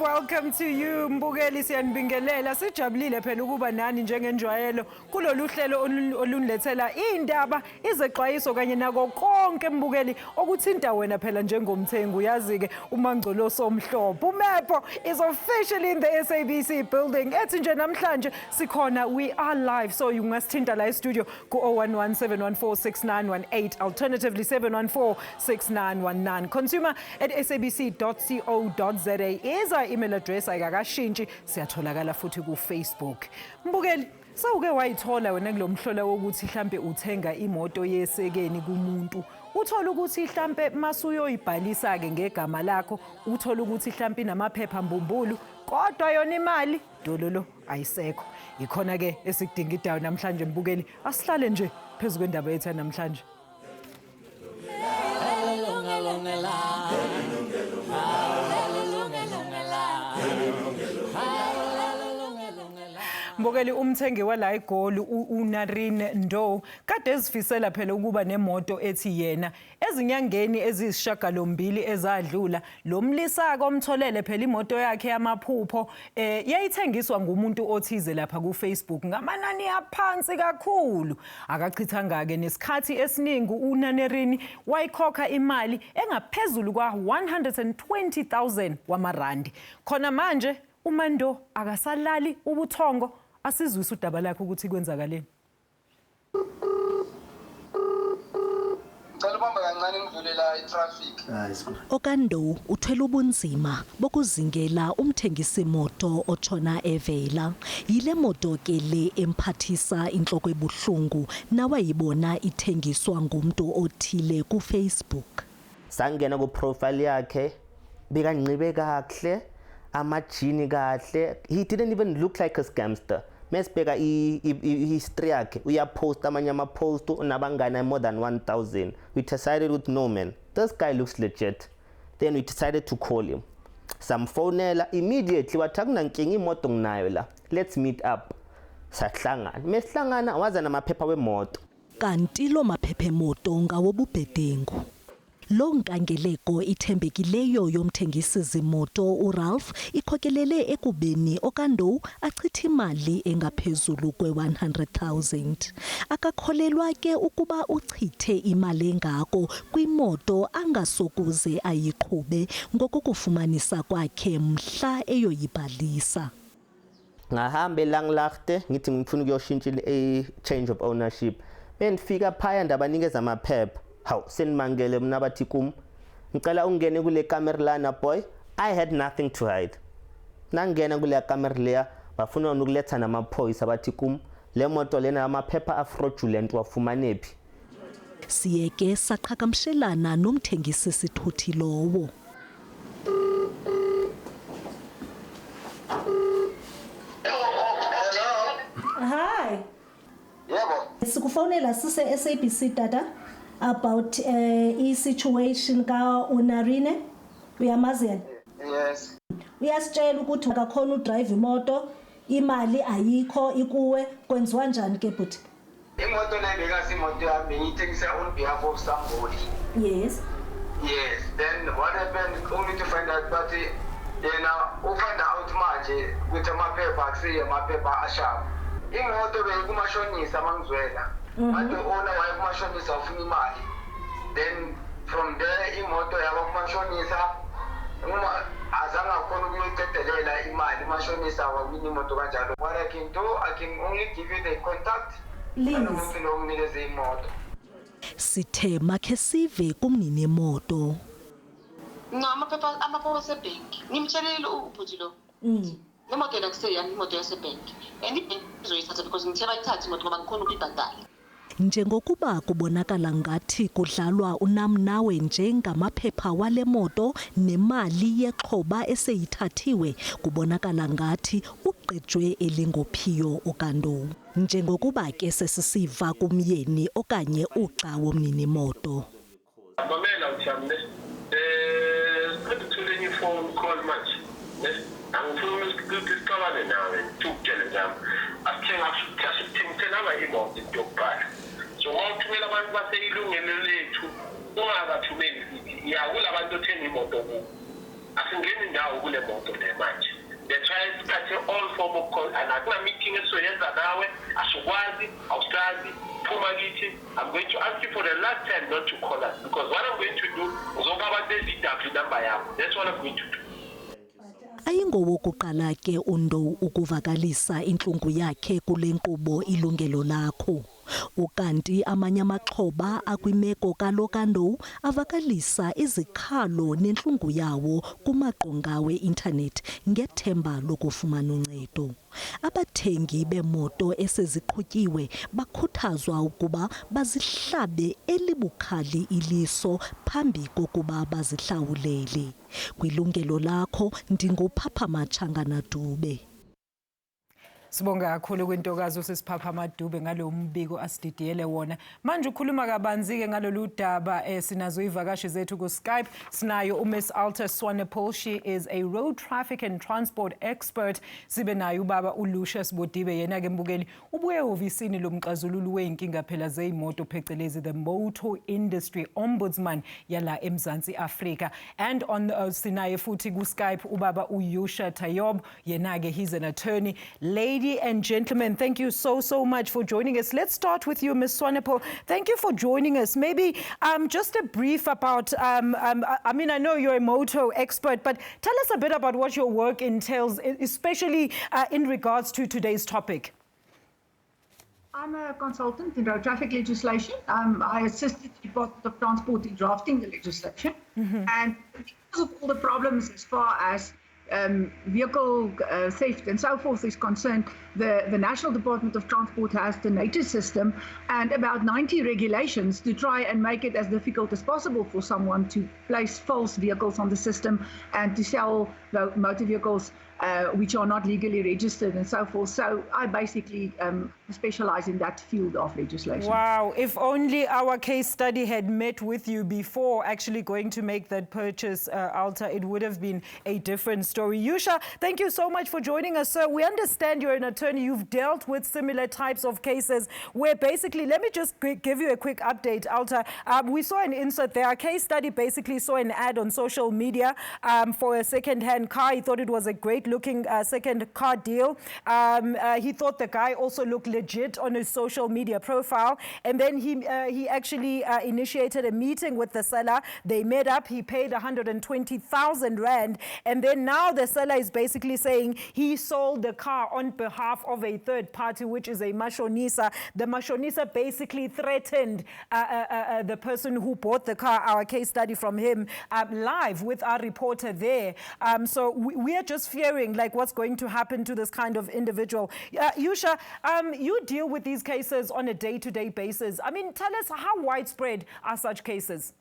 welcome to you Mbukeli siyanibingelela sijabulile phela ukuba nani njengenjwayelo kulolu hlelo olunilethela indaba izexwayiso kanye nako konke Mbukeli okuthinta wena phela njengomthengi uyazi ke uMangcolo Somhlobo uMepo is officially in the SABC building ethi nje namhlanje sikhona we are live so ungasithinta la e-studio ku 0117146918 alternatively 7146919 consumer@sabc.co.za is our email address ayikakashintshi siyatholakala futhi ku Facebook. Mbukeli sawuke wayithola wena kulomhlola wokuthi mhlambe uthenga imoto yesekeni kumuntu uthola ukuthi mhlambe masuyoyibhalisa ke ngegama lakho uthola ukuthi mhlambe namaphepha mbumbulu kodwa yona imali dololo ayisekho ikhona ke esikudinga idawo namhlanje Mbukeli asihlale nje phezulu kwendaba yethu namhlanje. Mbukeli umthengi wala eGoli uNarine Ndo kade ezifisela phela ukuba nemoto ethi yena ezinyangeni ezisishagalombili ezadlula lo mlisaka omtholele phela imoto yakhe yamaphupho yayithengiswa ngumuntu othize lapha ku Facebook ngamanani aphansi kakhulu akachithanga ke nesikhathi esiningi uNarine wayikhokha imali engaphezulu kwa 120,000 wamarandi khona manje uMando akasalali ubuthongo asizwisa udaba lakho ukuthi kwenzakaleni. Ngicela ubamba kancane ngidlulela itraffic. Okando uthwele ubunzima bokuzingela umthengisi moto otshona evela. Yile moto ke le emphathisa inhloko ebuhlungu nawayibona ithengiswa ngumuntu othile ku Facebook. Sangena ku profile yakhe bekanxibe kahle amajini kahle he didn't even look like a scamster. Mesibheka history yakhe uyapost amanye ama-post unabangana more than 1,000. We decided with no man this guy looks legit, then we decided to call him samfonela immediately wathi akunankinga imoto nginayo la let's meet up sahlangana mesihlangana waza namaphepha wemoto kanti lo maphepha emoto ngawobubhedengu. Lo nkangeleko ithembekileyo yomthengisi zimoto uRalph ikhokelele ekubeni Okando achitha imali engaphezulu kwe100,000. Akakholelwa ke ukuba uchithe imali engako kwimoto angasokuze ayiqhube ngokukufumanisa kwakhe mhla eyoyibhalisa. Ngahambe langlachte ngithi ngifuna ukuyoshintsha change of ownership bendifika phaya ndabanikeza amaphepha. How senimangele mina bathi kum ngicela ungene kule camera lana boy I had nothing to hide nangena kule camera leya bafuna ukuletha namaphoyisa bathi kum le moto lena amaphepha afraudulent wafumanephi siyeke saqhagamshelana nomthengisi sithuthi lowo. Hi. Yebo. Sikufonela sise SABC data about situation ka uNarine uyamazi yena. Yes. Uyasitshela ukuthi akakhona udrive imoto imali ayikho ikuwe kwenziwa njani ke buti? Imoto le bekasi imoto yami ngiyithengisa on behalf of somebody. Yes. Yes. Then what happened only to find out that yena find out manje ukuthi amaphepha akusiyo amaphepha ashap. Imoto beyikumashonisa mangizwela. Manje ona wayekumashonisa ufuna imali. Then from there imoto yabakumashonisa uma azange akhona ukuyicedelela imali mashonisa wawina imoto kanjalo. What I can do, I can only give you the contact. Please. Nginikeze imoto. Sithe makhe sive kumnini moto. No, amaphepha asebhenki. Ngimtshelile ubhuti lo. Imoto la kuseyani imoto yasebhenki. And ibhenki izoyithatha because ngithe bayithathe imoto ngoba ngikhona ukuyibhadala. Njengokuba kubonakala ngathi kudlalwa unamnawe njengamaphepha wale moto nemali yexhoba eseyithathiwe kubonakala ngathi uqedwe elingophiyo Okando. Njengokuba ke sesisiva kumyeni okanye uxa womnini moto. Mamela uthamne sikuthule ni phone call manje. Angifuna ukuqalana nawe tukutshela njalo. Asithenga imoto yokubhala. So wawuthumela abantu baseyilungelo lethu ungabathumeli sithi ya kulabantu othenga imoto ku asingeni indawo kule moto le manje. They try to cut all form of call and akuna meeting esoyenza nawe asukwazi awusazi phuma kithi. I'm going to ask you for the last time not to call us because what I'm going to do uzobaba the number yakho. That's what I'm going to do. Ayingowokuqala ke uNdo ukuvakalisa inhlungu yakhe kule nkqubo Yilungelo Lakho. Ukanti amanye amaxhoba akwimeko kaloKando avakalisa izikhalo nenhlungu yawo kumaqonga we-internet ngethemba lokufumana uncedo. Abathengi bemoto eseziqhutyiwe bakhuthazwa ukuba bazihlabe elibukhali iliso phambi kokuba bazihlawulele. Kwilungelo Lakho ndingoPhapha Matshangana Dube. Sibonga kakhulu kwintokazi usisiphapha Madube ngalo mbiko asididiyele wona. Manje ukhuluma kabanzi ke ngalolu daba sinazo ivakashi zethu ku Skype. Sinayo uMiss Alta Swanepoel. She is a road traffic and transport expert. Sibe nayo ubaba uLucius Bodibe yena ke mbukeli ubuye ehovisini lomxazululi wenkinga phela zeimoto phecelezi the Motor Industry Ombudsman yala eMzansi Afrika. And on sinaye futhi ku Skype ubaba uYusha Tayob yena ke he's an attorney. Ladies and gentlemen, thank you so much for joining us. Let's start with you, Ms. Swanepoel. Thank you for joining us. Maybe just a brief about, I mean, I know you're a motor expert, but tell us a bit about what your work entails, especially in regards to today's topic. I'm a consultant in road traffic legislation. I assisted the Department of Transport in drafting the legislation. And because of all the problems as far as vehicle theft and so forth is concerned, the National Department of Transport has the NATO system and about 90 regulations to try and make it as difficult as possible for someone to place false vehicles on the system and to sell motor vehicles which are not legally registered and so forth. So I basically specialize in that field of legislation. Wow, if only our case study had met with you before actually going to make that purchase, Alta, it would have been a different story. Yusha, thank you so much for joining us, sir. We understand you're an attorney. You've dealt with similar types of cases where basically, let me just give you a quick update, Alta. We saw an insert there. Our case study basically saw an ad on social media for a second-hand car. He thought it was a great-looking second car deal. He thought the guy also looked legit on his social media profile. And then he actually initiated a meeting with the seller. They met up. He paid 120,000 Rand. And then now the seller is basically saying he sold the car on behalf of a third party, which is a mashonisa. The mashonisa basically threatened the person who bought the car, our case study from him, live with our reporter there. So we are just fearing like what's going to happen to this kind of individual. Yusha, you deal with these cases on a day-to-day basis. I mean, tell us how widespread are such cases?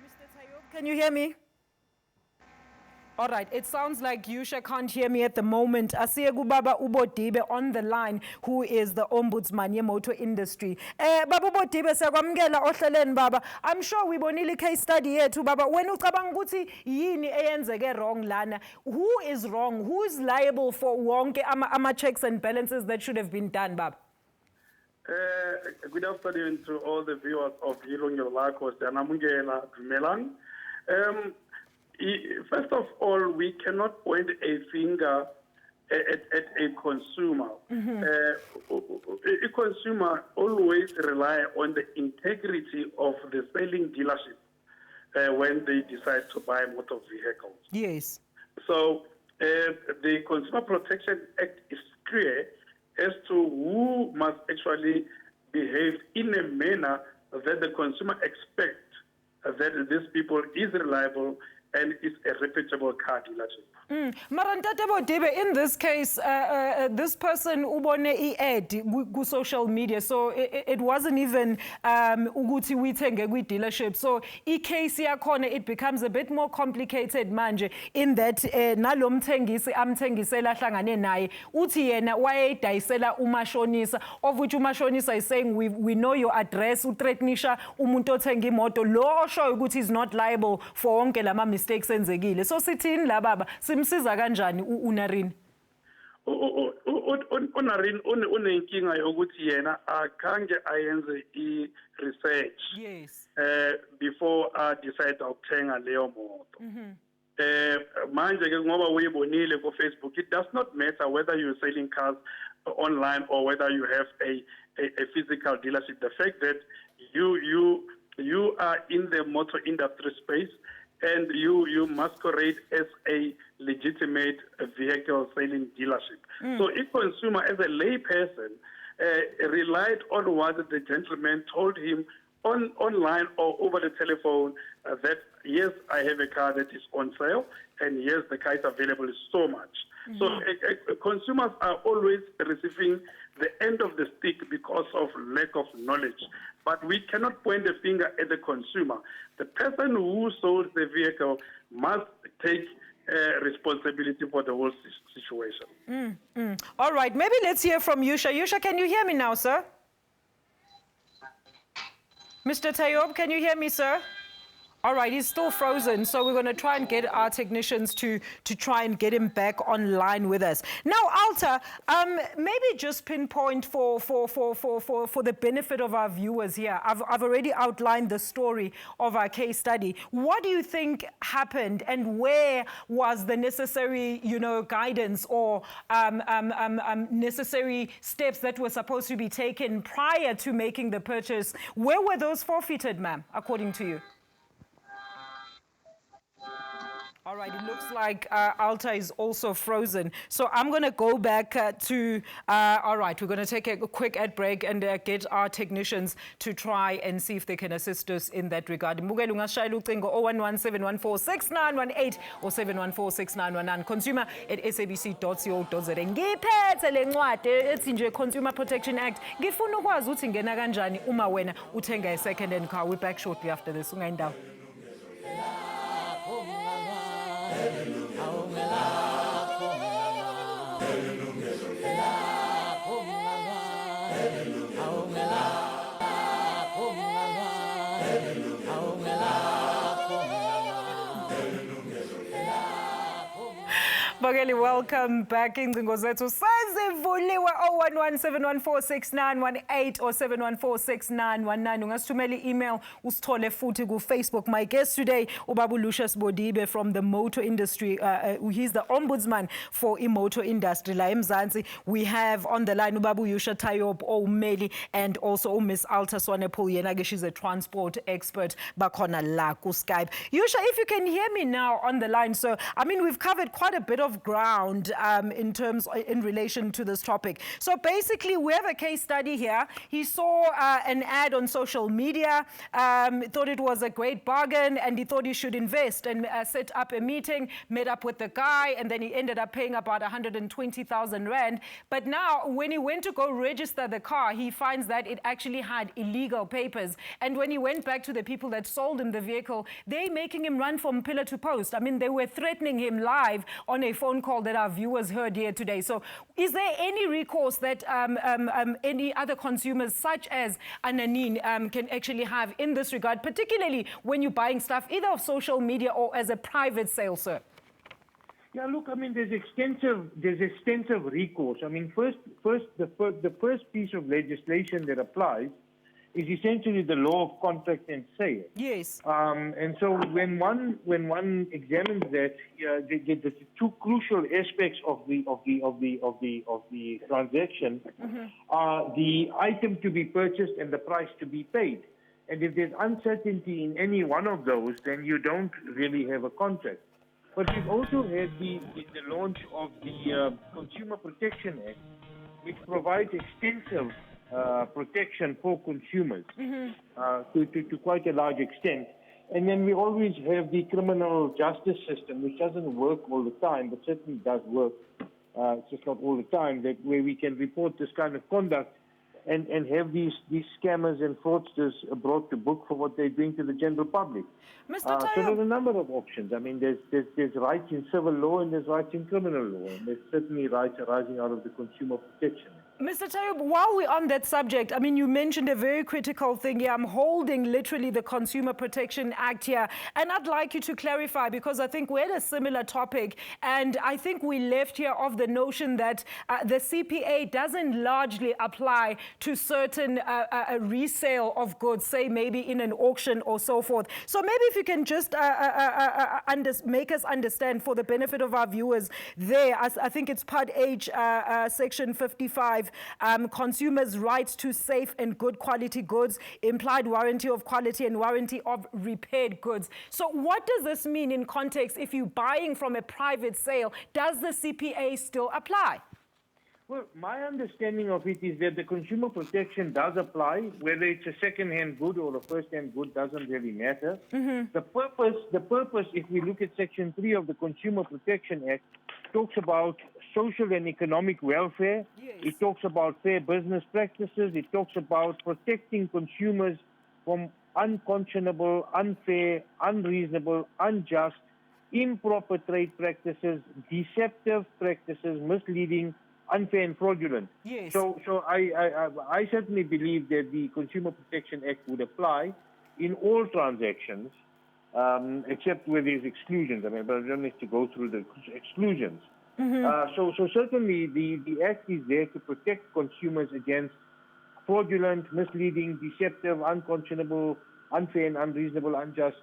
Mr. Tayob, can you hear me? All right, it sounds like Yusha can't hear me at the moment. Asiye kubaba uBodibe on the line, who is the ombudsman ye motor industry. Baba uBodibe siyakwamukela ohleleni baba. I'm sure we bonile case study yethu baba. When ucabanga ukuthi yini eyenzeke wrong lana, who is wrong? Who is liable for wonke ama checks and balances that should have been done, baba? Good afternoon to all the viewers of Yilungelo Lakho. Dumelang. First of all, we cannot point a finger at a consumer. A consumer always rely on the integrity of the selling dealership when they decide to buy motor vehicles. Yes. So the Consumer Protection Act is clear as to who must actually behave in a manner that the consumer expects that these people is reliable and is a reputable car dealership. Marantate Bodibe, in this case, this person ubone i-ad ku social media, so it wasn't even ukuthi uyithenge kwi dealership. So i-case yakhona, it becomes a bit more complicated manje in that nalomthengisi amthengisela hlangane naye uthi yena wayedayisela umashonisa, of which umashonisa is saying we know your address, uthreatenisha umuntu othenga imoto lo osho ukuthi is not liable for wonke lama mistakes enzekile. So sithini la baba, simsiza kanjani uNarini? unarin unenkinga yokuthi yena akhange ayenze i-research Yes. before decide ukuthenga leyo moto. Manje ke ngoba uyibonile ku Facebook, it does not matter whether you're selling cars online or whether you have a physical dealership. The fact that you are in the motor industry space and you masquerade as a legitimate vehicle selling dealership. So if consumer as a lay person relied on what the gentleman told him online or over the telephone, that yes, I have a car that is on sale, and yes, the car is available so much. So consumers are always receiving the end of the stick because of lack of knowledge. But we cannot point the finger at the consumer. The person who sold the vehicle must take responsibility for the whole situation. All right, maybe let's hear from Yusha. Yusha, can you hear me now, sir? Mr. Tayob, can you hear me, sir? All right, he's still frozen, so we're going to try and get our technicians to try and get him back online with us. Now, Alta, maybe just pinpoint for the benefit of our viewers here. I've already outlined the story of our case study. What do you think happened, and where was the necessary, guidance or necessary steps that were supposed to be taken prior to making the purchase? Where were those forfeited, ma'am, according to you? All right, it looks like Alta is also frozen. So I'm going to go back all right, we're going to take a quick ad break and get our technicians to try and see if they can assist us in that regard. Mugelu ngashayela ucingo 011-714-6918 or 714-6919. consumer@sabc.co.za. Ngiphethe le ncwadi ethi nje Consumer Protection Act. Ngifuna ukwazi ukuthi ngena kanjani uma wena uthenga a second hand car. We're back shortly after this. Ungayindawo. Bageli, welcome back. Ingcingo zethu sezivuliwe 011-714-6918 or 714-6919. Ungasithumela i-email usithole futhi ku Facebook. My guest today, Ubaba Lucius Bodibe from the motor industry. He's the ombudsman for motor industry la eMzansi. We have on the line Ubaba Yusha Tayob Omeli and also Miss Alta Swanepoel. Yena she's a transport expert bakhona la ku Skype. Yusha, if you can hear me now on the line. So, I mean, we've covered quite a bit of ground in relation to this topic. So basically, we have a case study here. He saw an ad on social media, thought it was a great bargain, and he thought he should invest and set up a meeting, met up with the guy, and then he ended up paying about 120,000 rand. But now, when he went to go register the car, he finds that it actually had illegal papers. And when he went back to the people that sold him the vehicle, they're making him run from pillar to post. I mean, they were threatening him live on a phone call that our viewers heard here today. So is there any recourse that any other consumers such as Ananin can actually have in this regard, particularly when you're buying stuff either of social media or as a private sale, sir? Yeah, look, I mean, there's extensive recourse. I mean, the first piece of legislation that applies is essentially the law of contract and sale. Yes. And so when one examines that, the two crucial aspects of the transaction are the item to be purchased and the price to be paid. And if there's uncertainty in any one of those, then you don't really have a contract. But we've also had the launch of the Consumer Protection Act, which provides extensive protection for consumers to quite a large extent. And then we always have the criminal justice system, which doesn't work all the time, but certainly does work. It's just not all the time, that where we can report this kind of conduct and have these scammers and fraudsters brought to book for what they're doing to the general public. Mr. So there's a number of options. I mean, there's rights in civil law and there's rights in criminal law, and there's certainly rights arising out of the Consumer Protection Act. Mr. Tayob, while we're on that subject, I mean, you mentioned a very critical thing here. I'm holding literally the Consumer Protection Act here, and I'd like you to clarify, because I think we had a similar topic, and I think we left here off the notion that the CPA doesn't largely apply to certain resale of goods, say maybe in an auction or so forth. So maybe if you can just make us understand, for the benefit of our viewers there, I think it's Part H, Section 55, consumers' rights to safe and good quality goods, implied warranty of quality and warranty of repaired goods. So what does this mean in context if you're buying from a private sale? Does the CPA still apply? Well, my understanding of it is that the consumer protection does apply, whether it's a second-hand good or a first-hand good doesn't really matter. The purpose, if we look at Section 3 of the Consumer Protection Act, talks about social and economic welfare. Yes. It talks about fair business practices. It talks about protecting consumers from unconscionable, unfair, unreasonable, unjust, improper trade practices, deceptive practices, misleading, unfair and fraudulent. Yes. So I certainly believe that the Consumer Protection Act would apply in all transactions, except where there's exclusions. I mean, but I don't need to go through the exclusions. So certainly the Act is there to protect consumers against fraudulent, misleading, deceptive, unconscionable, unfair and unreasonable, unjust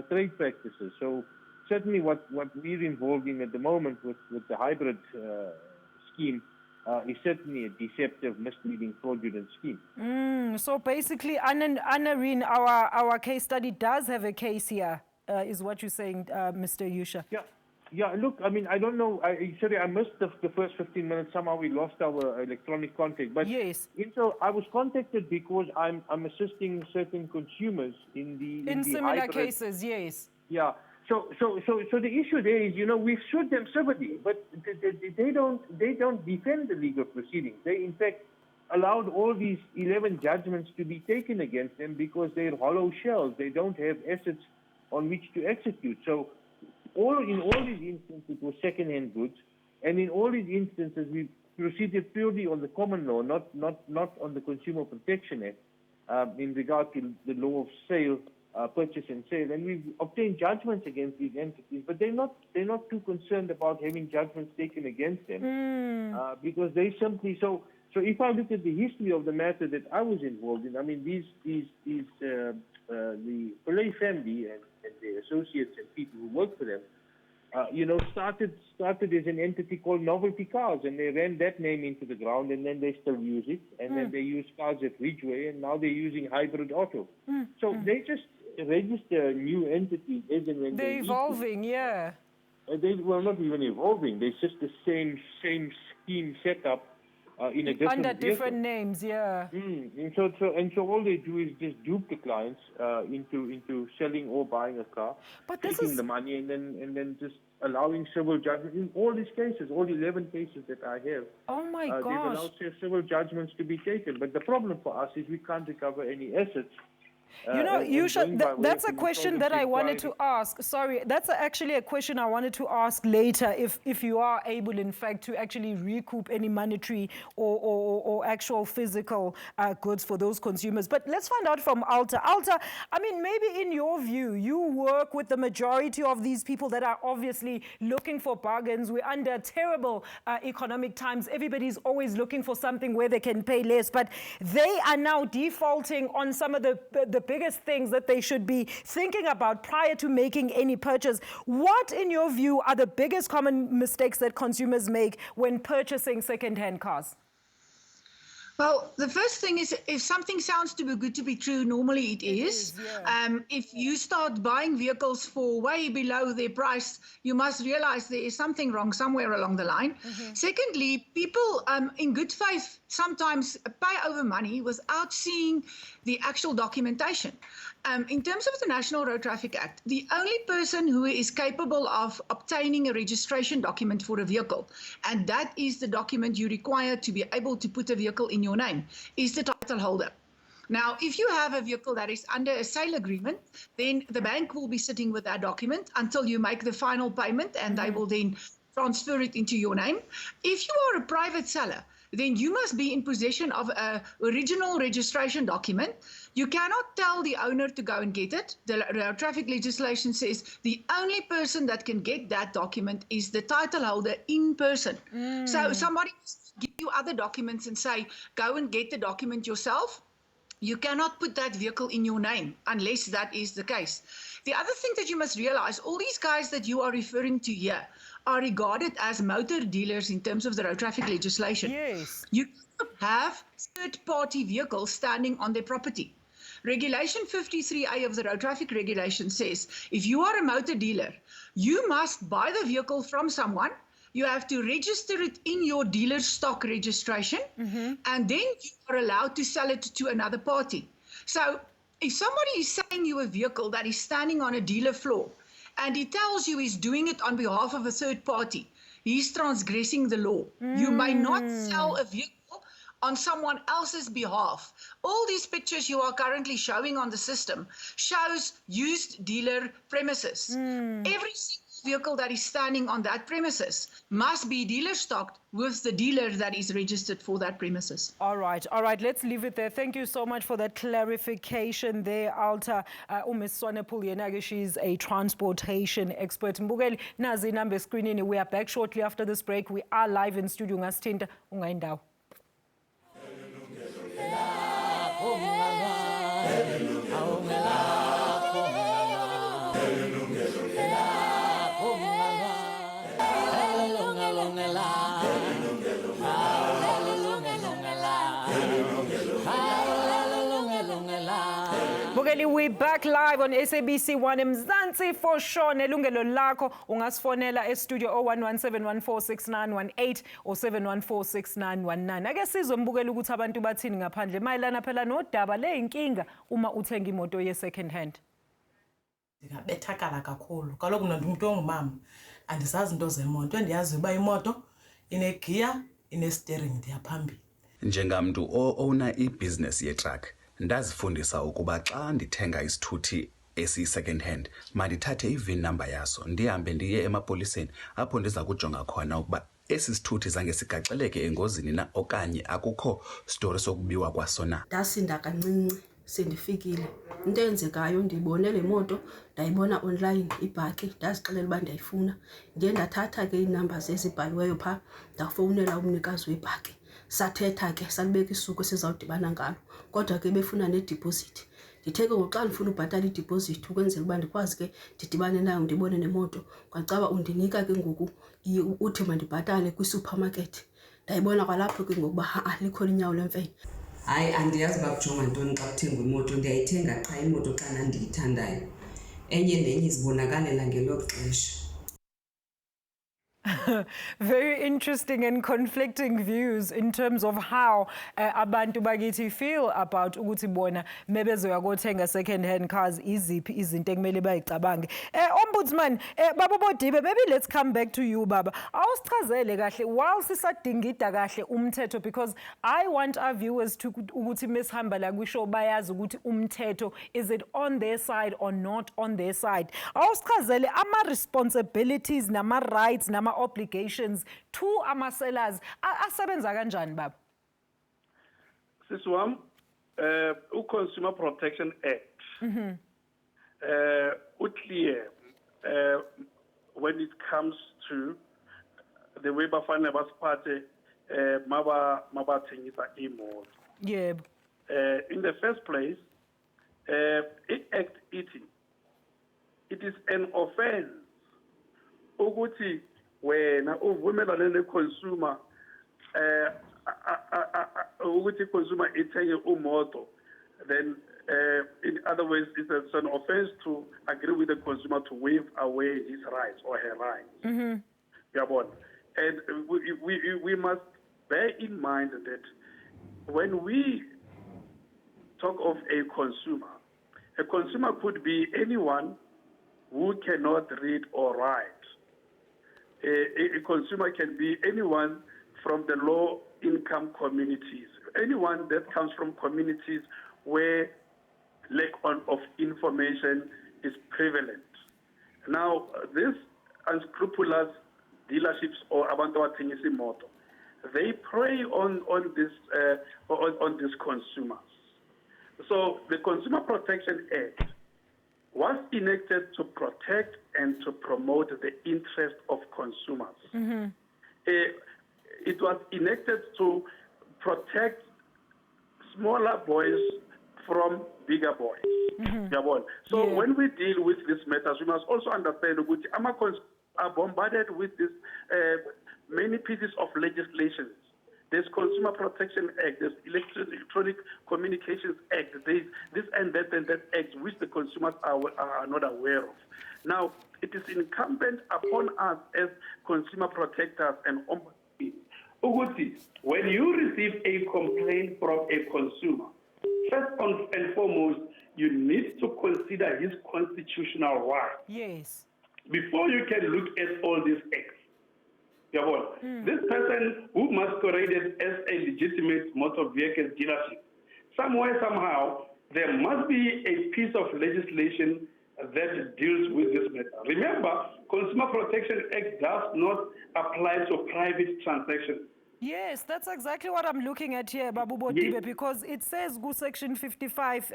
trade practices. So certainly what we're involved in at the moment with the hybrid scheme is certainly a deceptive, misleading, fraudulent scheme. So basically, Anarine, our case study does have a case here, is what you're saying, Mr. Yusha. Yeah, look, I mean, I don't know. Sorry, I missed the first 15 minutes. Somehow we lost our electronic contact. But yes. So I was contacted because I'm assisting certain consumers in the similar hybrid cases, yes. Yeah. So the issue there is, we've sued them civilly, but they don't defend the legal proceedings. They, in fact, allowed all these 11 judgments to be taken against them because they're hollow shells. They don't have assets on which to execute. So in all these instances, it was second-hand goods, and in all these instances, we proceeded purely on the common law, not on the Consumer Protection Act, in regard to the law of sale. Purchase and sale, and we've obtained judgments against these entities, but they're not too concerned about having judgments taken against them because they simply so if I look at the history of the matter that I was involved in, I mean the Pillay family and their associates and people who work for them, started as an entity called Novelty Cars, and they ran that name into the ground, and then they still use it, and then they use cars at Ridgeway, and now they're using Hybrid Auto. So they just register new entities as and when they're evolving, yeah. They were not even evolving. They're just the same scheme set up in a different under different names, yeah. And so all they do is just dupe the clients into selling or buying a car, taking the money, and then just allowing civil judgment in all these cases, all 11 cases that I have. Oh my gosh! They've allowed civil judgments to be taken, but the problem for us is we can't recover any assets. That's a question that I wanted to ask. Sorry, that's actually a question I wanted to ask later, if you are able, in fact, to actually recoup any monetary or actual physical goods for those consumers. But let's find out from Alta. Alta, I mean, maybe in your view, you work with the majority of these people that are obviously looking for bargains. We're under terrible economic times. Everybody's always looking for something where they can pay less, but they are now defaulting on some of the biggest things that they should be thinking about prior to making any purchase. What, in your view, are the biggest common mistakes that consumers make when purchasing second-hand cars? Well, the first thing is, if something sounds too good to be true, normally it is. Yeah. If you start buying vehicles for way below their price, you must realize there is something wrong somewhere along the line. Secondly, people in good faith sometimes pay over money without seeing the actual documentation. In terms of the National Road Traffic Act, the only person who is capable of obtaining a registration document for a vehicle, and that is the document you require to be able to put a vehicle in your name, is the title holder. Now, if you have a vehicle that is under a sale agreement, then the bank will be sitting with that document until you make the final payment, and they will then transfer it into your name. If you are a private seller, then you must be in possession of an original registration document. You cannot tell the owner to go and get it. The road traffic legislation says the only person that can get that document is the title holder in person. So somebody give you other documents and say, go and get the document yourself. You cannot put that vehicle in your name unless that is the case. The other thing that you must realize, all these guys that you are referring to here are regarded as motor dealers in terms of the road traffic legislation. Yes. You cannot have third-party vehicles standing on their property. Regulation 53A of the road traffic regulation says, if you are a motor dealer, you must buy the vehicle from someone. You have to register it in your dealer stock registration, and then you are allowed to sell it to another party. So if somebody is selling you a vehicle that is standing on a dealer floor, and he tells you he's doing it on behalf of a third party, he's transgressing the law. You may not sell a vehicle on someone else's behalf. All these pictures you are currently showing on the system shows used dealer premises. Every single vehicle that is standing on that premises must be dealer stocked with the dealer that is registered for that premises. All right. Let's leave it there. Thank you so much for that clarification there, Alta. Ms. Swanepoel Yenage, she's a transportation expert. Mbukeli, nazi inamba screening. We are back shortly after this break. We are live in studio. Ngasithinta ungayindawo. We're back live on SABC 1 Mzansi for sure. Yilungelo Lakho ungasfonela e-studio 0117146918 or 7146919. Ake sizwe Mbukeli ukuthi abantu bathini ngaphandle mayelana phela nodaba leyinkinga uma uthenga imoto ye second hand. Ngabethakala kakhulu. Kaloku mina umuntu ongumama andisazi into zemoto. Endiyazi uba imoto inegear, ine-steering ndiyaphambili. Njengamntu owner i-business ye-truck, ndazifundisa ukuba xa ndithenga isithuthi esi-second hand, mandithathe i-VIN number yaso, ndihambe ndiye emapoliseni apho ndiza kujonga khona ukuba esi sithuthi zange sigaxeleke engozini na okanye akukho story sokubiwa kwaso na. Ndasinda kancinci sendifikile. Into eyenzekayo ndiyibone le moto, ndayibona online ibhaki, ndazixelela uba ndiyayifuna. Ndiye ndathatha ke ii-numbers ezibhaliweyo phaa, ndafowunela umnikazi webhaki. Sathetha ke salibeka isuku sizawudibana ngalo. Kodwa ke befuna ne-deposit. Ndithe ke ngoxa ndifuna ubhatala i-deposit ukwenzela uba ndikwazi ke ndidibane nayo ndibone nemoto. Kwacaba undinika ke ngoku uthi mandibhatale kwi-supermarket. Ndayibona kwalapho ke ngokuba likhona inyawo lemfene. Hayi, andiyazi uba kujonga ntoni xa kuthenga imoto. Ndiyayithenga qha imoto xa ndiyithandayo. Enye nenye izibonakalela ngelo xesha. Very interesting and conflicting views in terms of how abantu bakithi feel about ukuthi bona mebezoya kothenga second hand cars iziphi izinto ekumele bayicabange. Ombudsman Baba Bodibe, maybe let's come back to you Baba. Awusichazele kahle while sisadingida kahle umthetho, because I want our viewers to ukuthi mesihamba la kwisho bayazi ukuthi umthetho, is it on their side or not on their side. Awusichazele ama responsibilities nama rights nama obligations to ama-sellers asebenza kanjani Baba? Siswam, Consumer Protection Act clear when it comes to the way bafana basiphathe mabathengisa imoto. Yeah. In the first place, i-act it is an offense ukuthi wena uvumelane ne-consumer ukuthi consumer ithenge umoto, then in other words it's an offense to agree with the consumer to waive away his rights or her rights. Yabona. And we must bear in mind that when we talk of a consumer could be anyone who cannot read or write. A consumer can be anyone from the low income communities, anyone that comes from communities where lack of information is prevalent. Now, these unscrupulous dealerships or abantu abathengisa imoto, they prey on these consumers. So the Consumer Protection Act was enacted to protect and to promote the interest of consumers. It was enacted to protect smaller boys from bigger boys. So when we deal with these matters, we must also understand that Amazons are bombarded with this many pieces of legislation. There's Consumer Protection Act, there's Electronic Communications Act, there's this and that act which the consumers are not aware of. Now, it is incumbent upon us as consumer protectors and ombudsmen. When you receive a complaint from a consumer, first and foremost, you need to consider his constitutional right. Yes. Before you can look at all these acts. This person who masqueraded as a legitimate motor vehicle dealership, somewhere, somehow, there must be a piece of legislation that deals with this matter. Remember, Consumer Protection Act does not apply to private transactions. Yes, that's exactly what I'm looking at here, Babu Bodibe, because it says go section 55,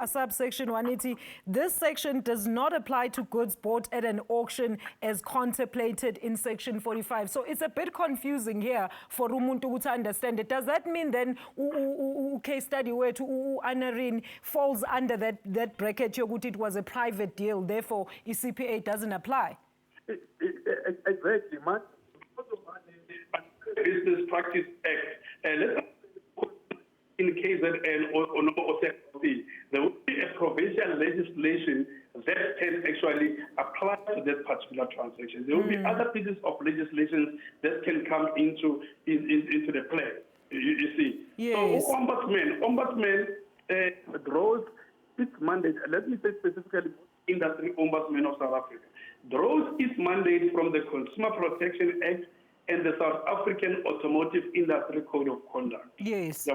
subsection 180. This section does not apply to goods bought at an auction as contemplated in section 45. So it's a bit confusing here for umuntu to understand it. Does that mean then case study where to Anarin falls under that bracket yokuthi it was a private deal, therefore ECPA doesn't apply? Exactly, man. Business Practice Act. In case that there will be a provincial legislation that can actually apply to that particular transaction. There will be other pieces of legislation that can come into the play. You see. Yes. So ombudsman draws its mandate. Let me say specifically, Industry Ombudsman of South Africa draws its mandate from the Consumer Protection Act and the South African Automotive Industry Code of Conduct. Yes.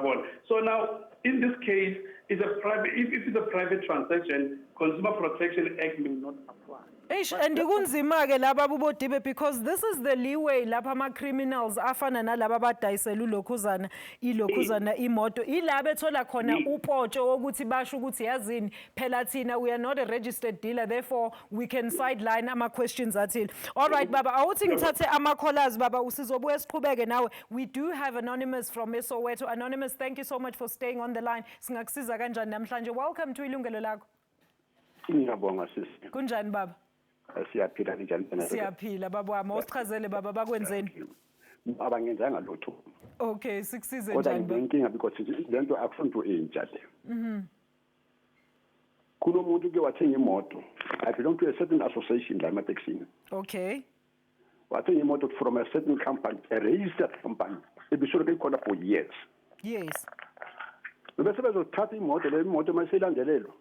So now, in this case, if it's a private transaction, Consumer Protection Act may not apply. And kunzima-ke laba bubodibe, because this is the leeway lapha ama-criminals afana nalaba abadayisela ilokhuzana imoto ilaba ethola khona upotsho wokuthi basho ukuthi yazini phela thina we are not a registered dealer, therefore we can sideline ama-questions athile. All right, baba, awuthi ngithathe ama-callers, baba, usizobuye siqhubeke nawe. We do have Anonymous from Soweto. Anonymous, thank you so much for staying on the line. Singakusiza kanjani namhlanje? Welcome to Yilungelo Lakho. Ngiyabonga sisi. Kunjani baba? Siyaphila njani phela? Siyaphila baba wami, awusichazele baba bakwenzeni? Abangenzanga lutho. Okay, sikusize Kodwa njani baba? nginkinga because lento akufunto entsha le. Kunomuntu ke wathenga imoto. I belong to a certain association la emateksini. Okay. Wathenga imoto from a certain company, a registered company. Ebisuke ikhona for years. Yes. Bese bezothatha imoto le imoto mayiselandelelo.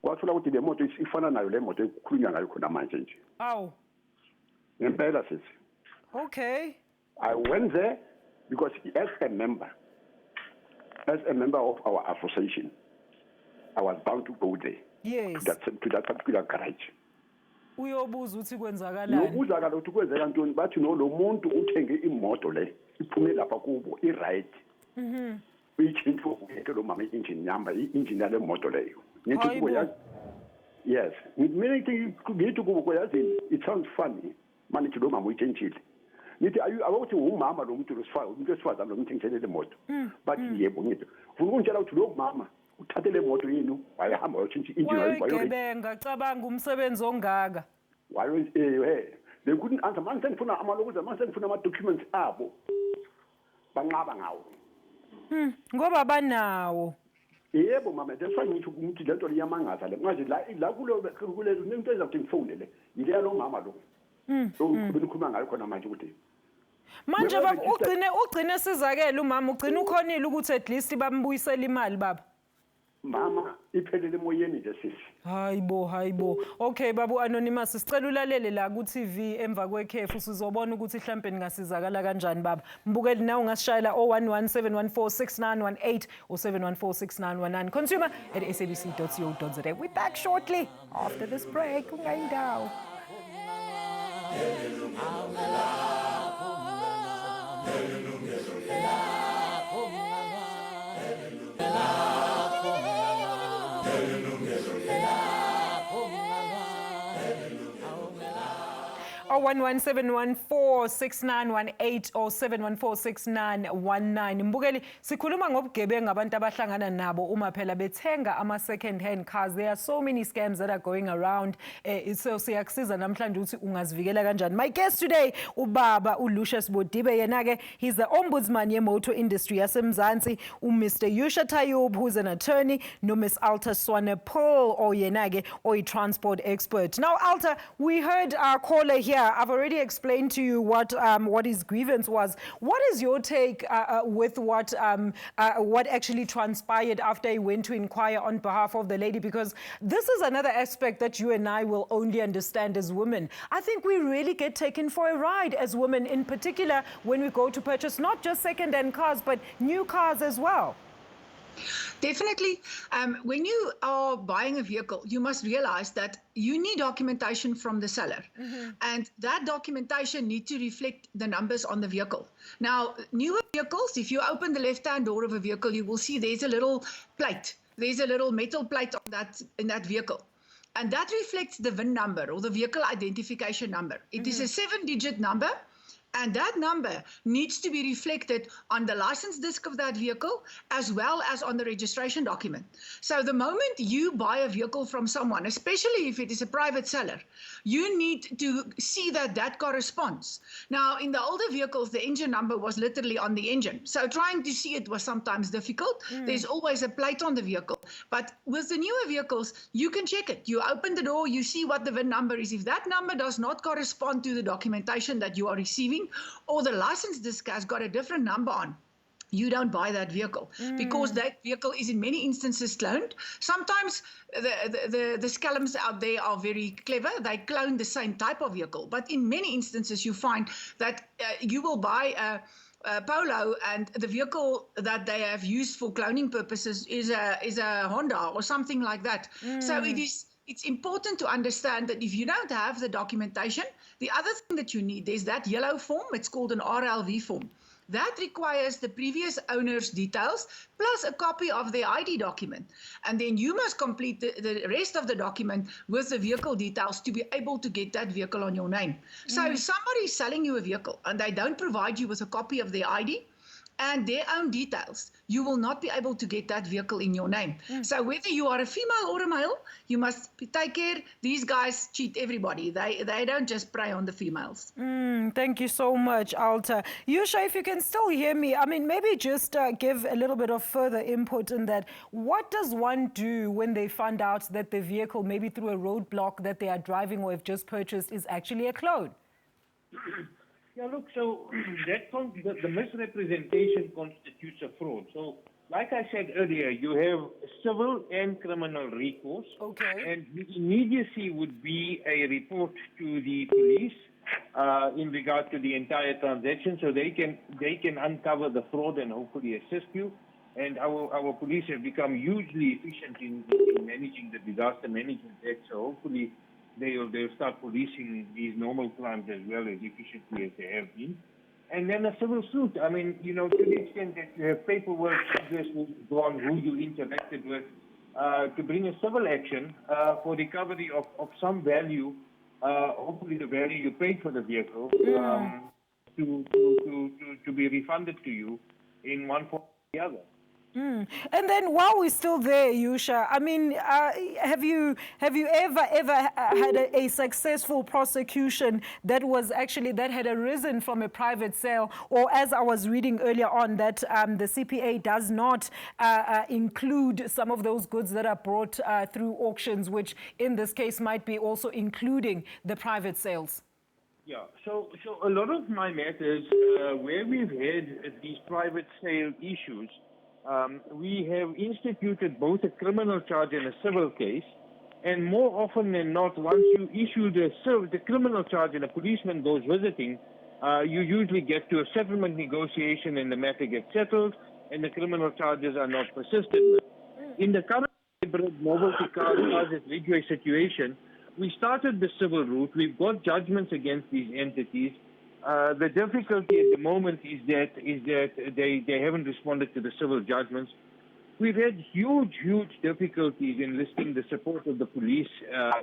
Wathola ukuthi le moto ifana nayo le moto ekhulunywa ngayo khona manje nje. Aw. Ngempela sithi. Okay. I went there because as a member of our association, I was bound to go there. Yes. To that particular garage. Uyobuza ukuthi kwenzakalani. Nobuza kala ukuthi kwenzeka ntoni, bathi no lo muntu uthenge imoto le iphume lapha kubo i-right. Uyichintshe ukuyeke lo mama i-engine number, i-engine yale moto leyo. Ngithi kubo yazi. Yes. Ngithi kubo yazi, it sounds funny. Manje lo mama uyitshintshile. Ngithi awuthi umama lo muntu wesifazane lo muntu ngitshele le moto. Bathi yebo ngithi. Ufuna ukungitshela ukuthi lo mama uthathe le moto yini wayehamba wayotshintsha i-engine wayogebenga cabanga umsebenzi ongaka. Wayo they couldn't answer. Manje ngifuna amalokuza, manje ngifuna ama-documents abo. Banqaba ngawo. Ngoba banawo. Yebo mama, that's why ngithi ukuthi lento liyamangaza le. Manje la kule into ezakuthi ngifone le. Yileya lo mama lo. So benikhuluma ngayo khona manje ukuthi. Manje baba ugcine sizakela umama, ugcina ukhonile ukuthi at least bambuyisela imali baba. Mama iphelele emoyeni nje sisi. Hayibo. Okay babu Anonymous, sicela ulalele la ku TV emva kwekhefu sizobona ukuthi mhlambe ningasizakala kanjani baba. Mbukeli nawe ungasishayela 0117146918 or 71469119 consumer@sabc.co.za. We back shortly after this break. Ungayindawo. Oh, 117146918 or 7146919. Mbukeli, sikhuluma ngobugebengu abantu abahlangana nabo uma phela bethenga ama second hand cars. There are so many scams that are going around. So siyakusiza namhlanje ukuthi ungazivikela kanjani. My guest today, ubaba uLucius Bodibe, yena-ke he's the ombudsman ye-motor industry yaseMzansi, Mr. Yusha Tayub, who's an attorney, no Miss Alta Swanepoel, or yena-ke or a transport expert. Now, Alta, we heard our caller here. I've already explained to you what his grievance was. What is your take with what actually transpired after he went to inquire on behalf of the lady? Because this is another aspect that you and I will only understand as women. I think we really get taken for a ride as women, in particular when we go to purchase not just second-hand cars, but new cars as well. Definitely. When you are buying a vehicle, you must realize that you need documentation from the seller. And that documentation needs to reflect the numbers on the vehicle. Now, newer vehicles, if you open the left-hand door of a vehicle, you will see there's a little plate. There's a little metal plate on in that vehicle. And that reflects the VIN number or the vehicle identification number. It is a 7-digit number. And that number needs to be reflected on the license disc of that vehicle as well as on the registration document. So the moment you buy a vehicle from someone, especially if it is a private seller, you need to see that that corresponds. Now, in the older vehicles, the engine number was literally on the engine. So trying to see it was sometimes difficult. There's always a plate on the vehicle. But with the newer vehicles, you can check it. You open the door, you see what the VIN number is. If that number does not correspond to the documentation that you are receiving, or the license disc has got a different number on, you don't buy that vehicle because that vehicle is in many instances cloned. Sometimes the scallums out there are very clever. They clone the same type of vehicle. But in many instances, you find that you will buy a Polo and the vehicle that they have used for cloning purposes is a Honda or something like that. So it's important to understand that if you don't have the documentation, the other thing that you need, there's that yellow form. It's called an RLV form. That requires the previous owner's details plus a copy of their ID document. And then you must complete the rest of the document with the vehicle details to be able to get that vehicle on your name. So if somebody is selling you a vehicle and they don't provide you with a copy of their ID and their own details, you will not be able to get that vehicle in your name. So whether you are a female or a male, you must take care. These guys cheat everybody. They don't just prey on the females. Thank you so much, Alta. Yusha, if you can still hear me, I mean, maybe just give a little bit of further input in that. What does one do when they find out that the vehicle, maybe through a roadblock that they are driving or have just purchased, is actually a clone? Yeah, look, so the misrepresentation constitutes a fraud. So, like I said earlier, you have civil and criminal recourse. Okay. And the immediacy would be a report to the police in regard to the entire transaction, so they can uncover the fraud and hopefully assist you. And our police have become hugely efficient in managing the disaster management act, so hopefully they'll start policing these normal crimes as well as efficiently as they have been. And then a civil suit. I mean, you know, to the extent that you have paperwork on who you interacted with, to bring a civil action for recovery of some value, hopefully the value you paid for the vehicle, to be refunded to you in one form or the other. And then while we're still there, Yusha, I mean, have you ever had a successful prosecution that had arisen from a private sale, or as I was reading earlier on, that the CPA does not include some of those goods that are brought through auctions, which in this case might be also including the private sales? Yeah, so a lot of my matters where we've had these private sale issues, we have instituted both a criminal charge and a civil case, and more often than not, once you issue the criminal charge and a policeman goes visiting, you usually get to a settlement negotiation and the matter gets settled, and the criminal charges are not persisted with. In the current novelty cars as Ridgeway situation, we started the civil route. We've got judgments against these entities. The difficulty at the moment is that they haven't responded to the civil judgments. We've had huge difficulties in enlisting the support of the police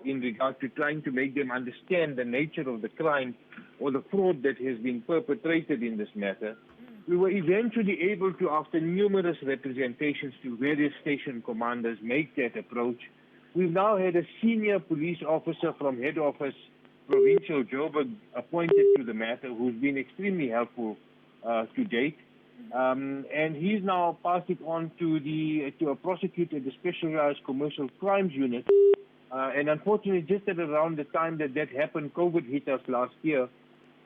in regard to trying to make them understand the nature of the crime or the fraud that has been perpetrated in this matter. We were eventually able to, after numerous representations to various station commanders, make that approach. We've now had a senior police officer from head office, Provincial Joburg, appointed to the matter, who's been extremely helpful to date. And he's now passed it on to a prosecutor at the Specialized Commercial Crimes Unit. And unfortunately, just at around the time that happened, COVID hit us last year.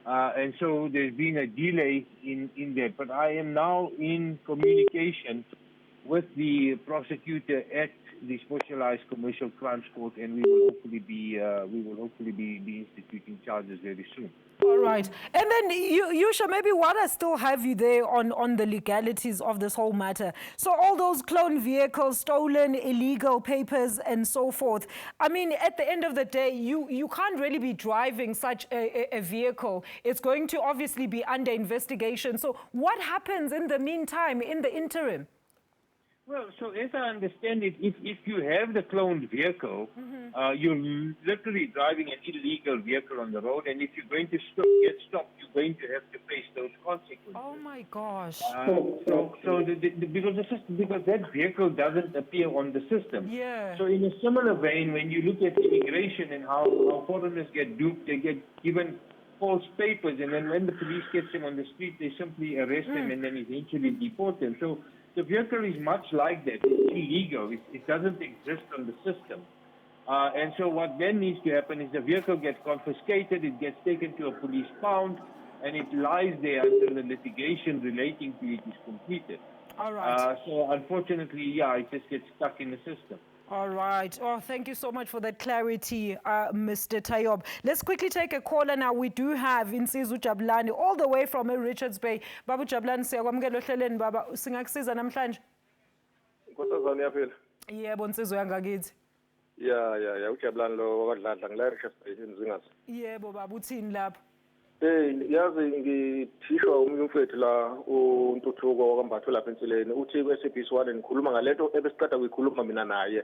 And so there's been a delay in that. But I am now in communication with the prosecutor at the Specialized Commercial Crimes Court, and we will hopefully be instituting charges very soon. All right. And then, Yusha, maybe what I still have you there on the legalities of this whole matter. So all those cloned vehicles, stolen, illegal papers, and so forth. I mean, at the end of the day, you can't really be driving such a vehicle. It's going to obviously be under investigation. So what happens in the meantime, in the interim? Well, so as I understand it, if you have the cloned vehicle, you're literally driving an illegal vehicle on the road, and if you're going to get stopped, you're going to have to face those consequences. Oh my gosh! Because that vehicle doesn't appear on the system. Yeah. So in a similar vein, when you look at immigration and how foreigners get duped, they get given false papers, and then when the police gets them on the street, they simply arrest them and then eventually deport them. So the vehicle is much like that. It's illegal. It doesn't exist on the system. And so what then needs to happen is the vehicle gets confiscated, it gets taken to a police pound, and it lies there until the litigation relating to it is completed. All right. So unfortunately, it just gets stuck in the system. All right. Oh, thank you so much for that clarity, Mr. Tayob. Let's quickly take a caller now. We do have Insizwe Jabulani all the way from Richards Bay. Babu Jabulani, siyakwamukela ohlelweni baba. Singakusiza namhlanje? Nkosazana yaphila. Yebo, Nsizwe yangakithi. Ya uJabulani lo wakadladla ngila Richards Bay Nzingazi. Yebo baba, uthini lapho? Yazi ngithishwa umfowethu la uNtuthuko wakambatho lapha ensileni uthi ku-SABC 1 nikhuluma ngalento ebesiqeda kuyikhuluma mina naye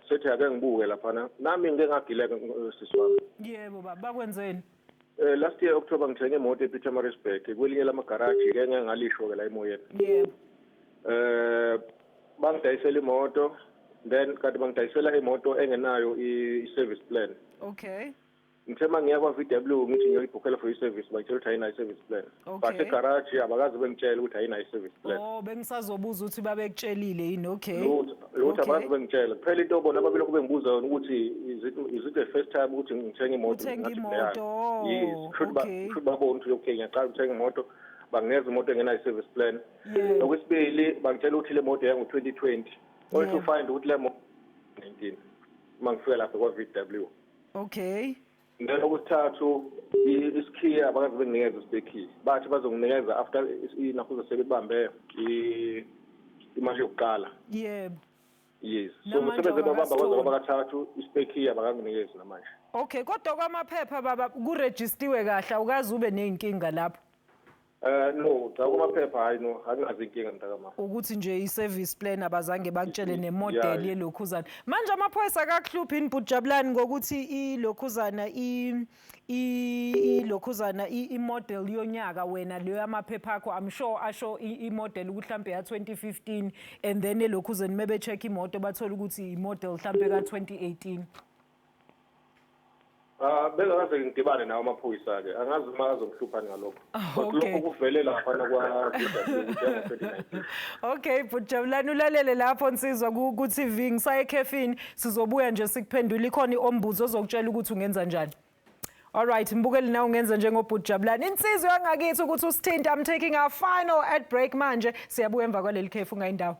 sethi ake ngibuke laphana nami ngeke ngagileka sisi wami. Yebo baba, bakwenzeni? Last year October ngithenge imoto ePietermaritzburg kwelinye lamagaraji ke ngeke ngalisho ke la emoyeni. Yebo. Bangidayisela imoto, then kanti bangidayisela imoto engenayo i-service plan. Okay. Ngithema ngiya kwa-VW ngithi ngiyoyibhukhela for i-service bayitshela ukuthi ayinayo i-service plan. But egaraji abakazi bengitshela ukuthi ayinayo i-service plan. Oh, bengisazobuza ukuthi babekutshelile yini. Okay. Lutho abakazi bengitshela. Kuphela into bona babelokhu bengibuza yona ukuthi is it the first time ukuthi ngithenge imoto? Uthenga imoto. Yes. Should babona ukuthi okay ngiyaqala ukuthenga imoto bangineza imoto engenayo i-service plan. Okwesibili bangitshela ukuthi le moto yango-2020. Only to find ukuthi le moto 19 mangifika lapha kwa-VW. Okay. Then okwesithathu isikhiya abakazi benginikeza isibekhiya bathi bazonginikeza after inakuza sebebambe imali yokuqala. Yebo. Yes. So msebenze babamba kwaze kwabakathathu isibekhiya bakanginikeza namanje. Okay, kodwa kwamaphepha baba kuregistiwe kahle awukazi ube nenkinga lapho. No, kwamaphepha hayi no, anginazi inkinga ntakama. Ukuthi nje i-service plan abazange bakutshele nemodel yelokhuzana. Manje amaphoyisa akakuhluphi input Jabulani ngokuthi ilokhuzana ilokhuzana imodel yonyaka wena leyo amaphepha akho I'm sure asho imodel ukuthi mhlambe ya 2015 and then elokhuzana mebe check imoto bathola ukuthi imodel mhlambe ka 2018. Bengakaze ngidibane nawo amaphoyisa ke angazi uma azomhluphani ngalokho. Lokho kuvele lapha kwa Okay, but Jabulani ulalele lapho Nsizwa ku TV ngisaye ekhefini sizobuya nje sikuphendula ikhona iombuzo ozokutshela ukuthi ungenza njani. All right, mbukeli na ungenza njengobhuti Jabulani. Insizwe yangakithi ukuthi usithinta. I'm taking our final ad break manje. Siyabuya emva kwaleli khefu ungayindawo.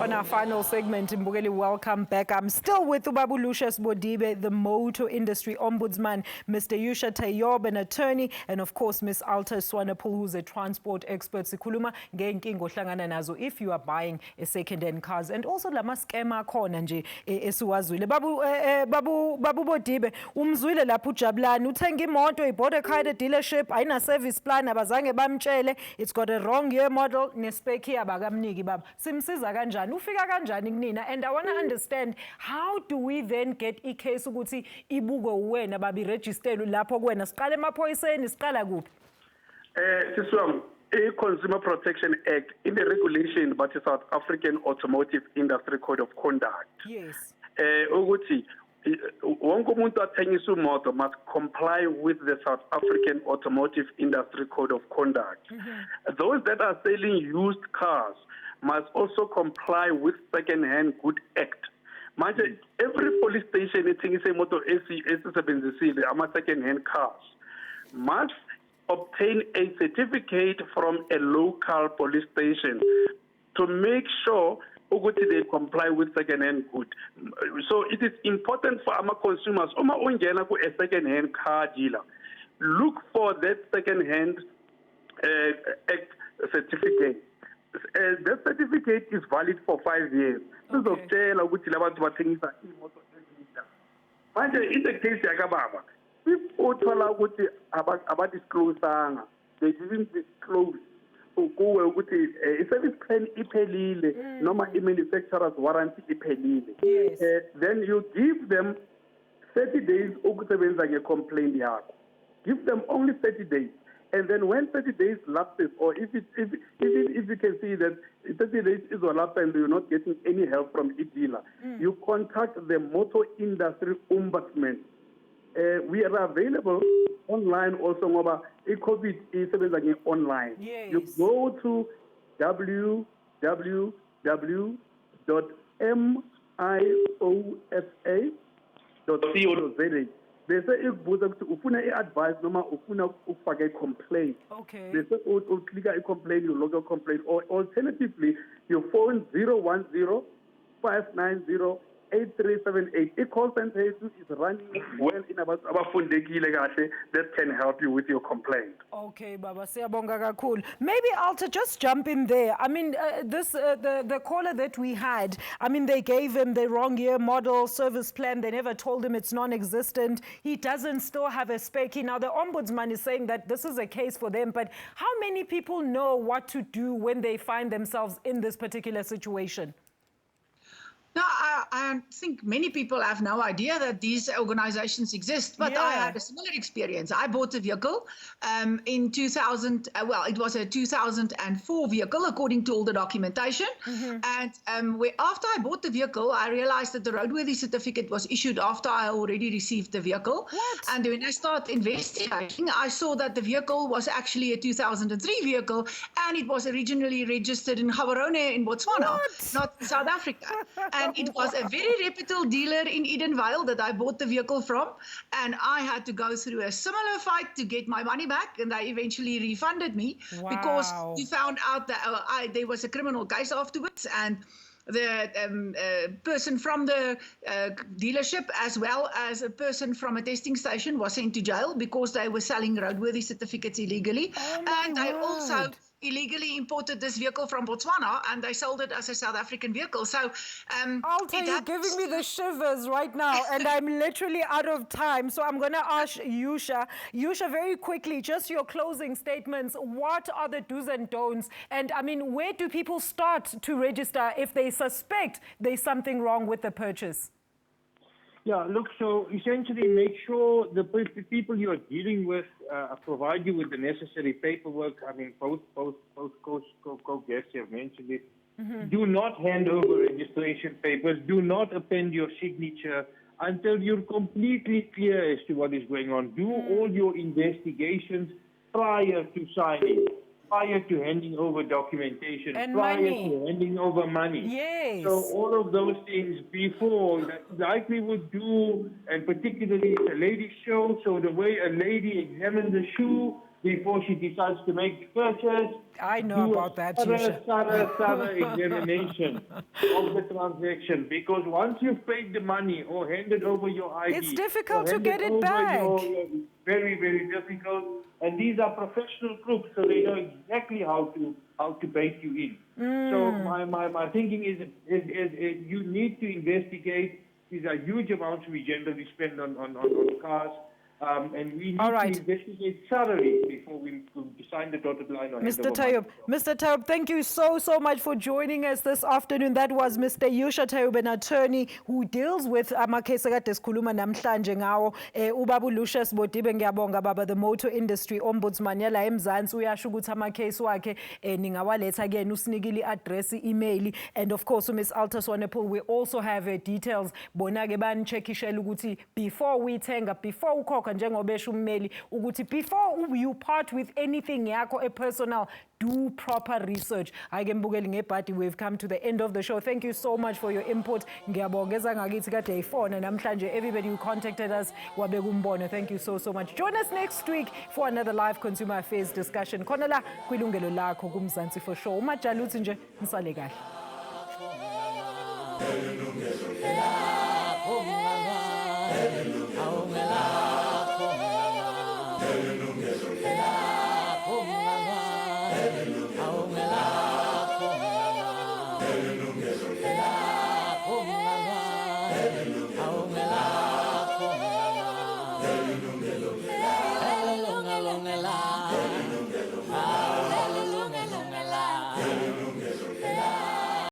on our final segment. Mbukeli, welcome back. I'm still with Ubabu Lucius Bodibe, the motor industry ombudsman, Mr. Yusha Tayob, an attorney, and of course, Ms. Alta Swanepoel, who's a transport expert. Sikhuluma ngenkingo ohlangana nazo if you are buying a second-hand cars, and also lama scammer khona nje esiwazwile. Babu Bodibe, umzwile lapho uJabulani uthenga imoto, he bought a car at a dealership, ayina service plan, abazange bamtshele, it's got a wrong year model, nespec abakamniki baba. Simsiza kanjani? Ufika kanjani kunina? And I want to understand, how do we then get a case ukuthi ibuko wena babi registered lapho kuwena? Siqala emaphoyiseni, siqala kuphi? Siswam, a Consumer Protection Act in the regulation but the South African Automotive Industry Code of Conduct. Yes. Ukuthi wonke umuntu athengisa imoto must comply with the South African Automotive Industry Code of Conduct. Those that are selling used cars must also comply with Second-Hand Good Act. Manje, every police station ethengisa imoto esisebenzisile ama second-hand cars must obtain a certificate from a local police station to make sure they comply with second-hand good. So it is important for our consumers, a second-hand car dealer, look for that second-hand act certificate. That certificate is valid for 5 years. In the case yakababa, if about disclosing, they didn't disclose. A service plan iphelile noma manufacturer's warranty iphelile. Then you give them 30 days ukusebenza nge-complaint yakho. Give them only 30 days. And then when 30 days lapses, or if you can see that 30 days is lapsed and you're not getting any help from a dealer, you contact the motor industry ombudsman. We are available online also. COVID is online. Yes. You go to www.miofa.co.za. They say if ufuna advice noma ufuna ufake a complaint. Okay. They say click a complaint, you log a complaint, or alternatively you phone 010-590-8378. A call center is running well in about that can help you with your complaint. Okay, Baba, siyabonga kakhulu. Maybe Alta, just jump in there. I mean, the caller that we had, I mean, they gave him the wrong year model service plan. They never told him it's non-existent. He doesn't still have a spec. Now, the ombudsman is saying that this is a case for them, but how many people know what to do when they find themselves in this particular situation? No, I think many people have no idea that these organizations exist, but I had a similar experience. I bought a vehicle in 2000, it was a 2004 vehicle, according to all the documentation. And after I bought the vehicle, I realized that the roadworthy certificate was issued after I already received the vehicle. And when I started investigating, I saw that the vehicle was actually a 2003 vehicle, and it was originally registered in Gaborone in Botswana, not in South Africa. And it was a very reputable dealer in Edenvale that I bought the vehicle from, and I had to go through a similar fight to get my money back, and they eventually refunded me because we found out that there was a criminal case afterwards, and the person from the dealership as well as a person from a testing station was sent to jail because they were selling roadworthy certificates illegally. And they also illegally imported this vehicle from Botswana, and they sold it as a South African vehicle. So, Alta, you're giving me the shivers right now, and I'm literally out of time. So I'm going to ask Yusha. Yusha, very quickly, just your closing statements. What are the do's and don'ts? And I mean, where do people start to register if they suspect there's something wrong with the purchase? Yeah, look, so essentially make sure the people you are dealing with provide you with the necessary paperwork. I mean, both guests have mentioned it. Do not hand over registration papers. Do not append your signature until you're completely clear as to what is going on. Do all your investigations prior to signing, prior to handing over documentation, and prior money. to handing over money. Yes. So all of those things before, like we would do, and particularly it's a ladies' show, so the way a lady examines the shoe, before she decides to make the purchase. I know about that, Yusha. Thorough examination of the transaction, because once you've paid the money or handed over your ID, It's difficult or to get handed it over back. very, very difficult. And these are professional groups, so they know exactly how to bait you in. So my thinking is you need to investigate. These are huge amounts we generally spend on cars. And we need to investigate thoroughly before we sign the dotted line. Mr. Tayob, thank you so much for joining us this afternoon. That was Mr. Yusha Tayob, an attorney who deals with amakhesi akade sikhuluma namhlanje ngawo. Ubaba Lucius Bodibe ngiyabonga baba, the motor industry ombudsman yala eMzansi, uyasho ukuthi amakhesi wakhe ningawaletha kuyena, usinikile i-address, i-email, and of course Miss Alta Swanepoel, we also have details. Bona ke banicheckishela ukuthi before ukhokha njengoba esho ummeli ukuthi before you part with anything yakho personal, do proper research. Ake mbukeli ngebhadi, we've come to the end of the show. Thank you so much for your input. Ngiyabongeza ngakithi kade ayifona namhlanje, everybody who contacted us wabeka umbono. Thank you so much. Join us next week for another live consumer affairs discussion khona la kwilungelo lakho kumzansi for sure. Umajali uthi nje nisale kahle. Yilungelo lakho,